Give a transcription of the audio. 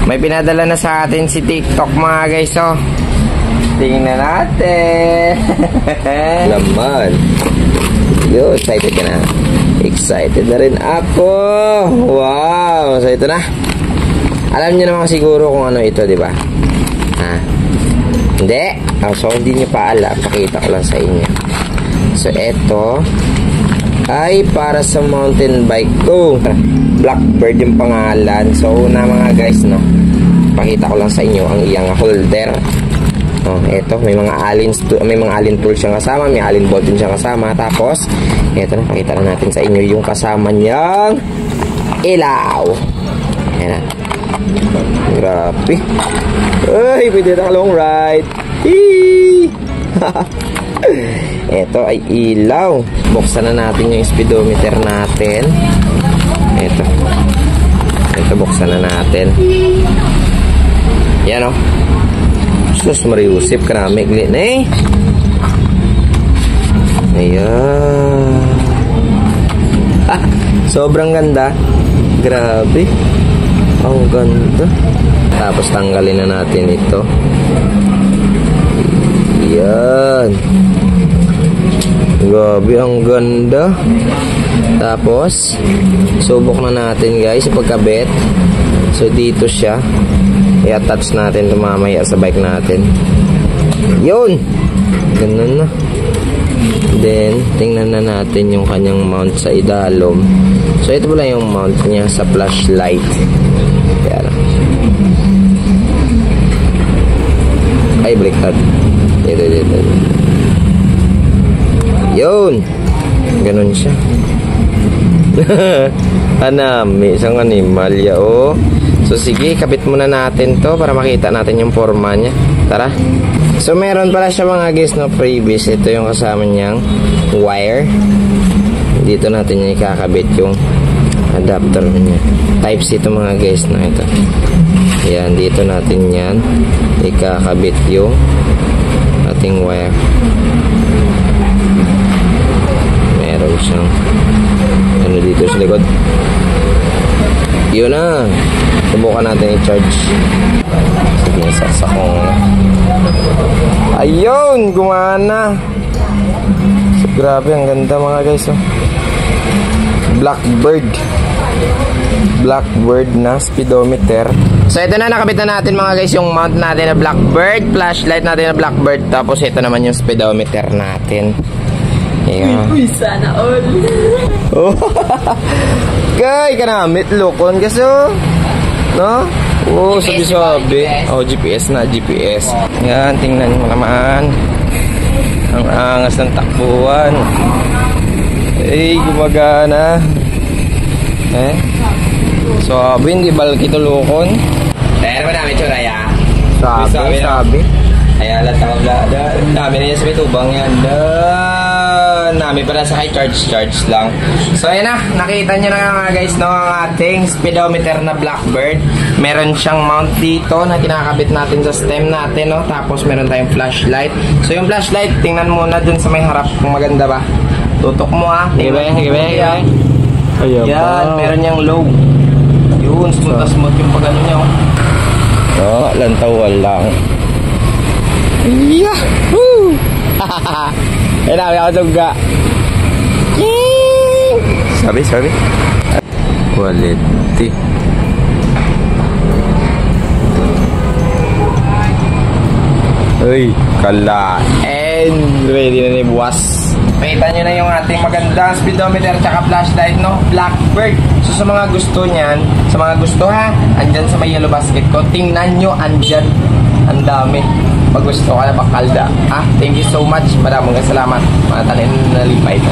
May pinadala na sa atin si TikTok mga guys, oh. Tingnan natin. Laman. Yo, excited ka na. Excited na rin ako. Wow. So ito na. Alam niyo naman siguro kung ano ito, di ba? Ha? Hindi. So hindi niyo pa alam. Pakita ko lang sa inyo. So ito ay para sa mountain bike ko. Blackbird yung pangalan. So una mga guys, no, pakita ko lang sa inyo ang iyang holder. Oh, eto, may mga alin tool siyang kasama, may alin bolt din siyang kasama. Tapos eto na, pakita lang natin sa inyo yung kasama niyang ilaw. Ayan na. Grabe. Ay, pwede na long ride. Ito ay ilaw. Buksan na natin yung speedometer natin. Ito buksan na natin. Yan o. Sus, mariusip. Karami. Ayan. Sobrang ganda. Grabe. Ang ganda. Tapos tanggalin na natin ito. Yan. Grabe, ang ganda. Tapos subok na natin guys pagkabit. So dito siya. I-attach natin ito mamaya sa bike natin. Yun. Ganun na. Then tingnan na natin yung kanyang mount sa idalom. So ito pala yung mount niya sa flashlight. Kaya ay, baliktad. Ito. Yun. Ganun siya. Hanami, isang animal ya, oh. So sige, kabit muna natin to para makita natin yung forma niya. Tara. So meron pala siya mga guys na freebies. Ito yung kasama niyang wire. Dito natin yung ikakabit yung adapter niya. Type C ito mga guys na ito. Yan, dito natin yan ikakabit yung ating wire. Meron siyang ano dito sa likod. Yun na. Subukan natin i-charge. Sige, saksakong. Ayun, gumana. So, grabe, ang ganda mga guys, oh. Blackbird na speedometer. So ito na, nakabit na natin mga guys yung mount natin na Blackbird, flashlight natin na Blackbird, tapos ito naman yung speedometer natin. Ayan. Uy, sana all. Oh. Kay kanamit lukon kasi, no? Oh, sabi-sabi. Oh, GPS na, GPS. Yan, tingnan mo naman. Ang angas ng takbuhan. Eh, gumagana. Sabi, hindi balki tulukon. Dahil ba namin tsura ya? Sabi. Ay, alat ako dami na yan sa bitubang yan. Nami para sa kay charge lang. So ayan na, nakita nyo na nga guys, no, ang ating speedometer na Blackbird. Meron siyang mount dito na kinakabit natin sa stem natin, no? Tapos meron tayong flashlight. So yung flashlight, tingnan muna dun sa may harap kung maganda ba. Tutok mo ha. Sige ba? Yan, meron niyang low. Yun, smooth yung pag-ano niya. Oh, lantawal lang. Yahoo! Eh, namin ako sungga. Sabi. Quality. Uy, kala. And ready na ni buwas. Kita nyo na yung ating magandang speedometer tsaka flashlight, no? Blackbird. So sa mga gusto niyan, sa mga gusto ha, andyan sa may yellow basket ko. Tingnan nyo, andyan. Ang dami. Pag gusto ka na bakalda. Thank you so much. Maraming salamat. Mga tanin na lipay ko.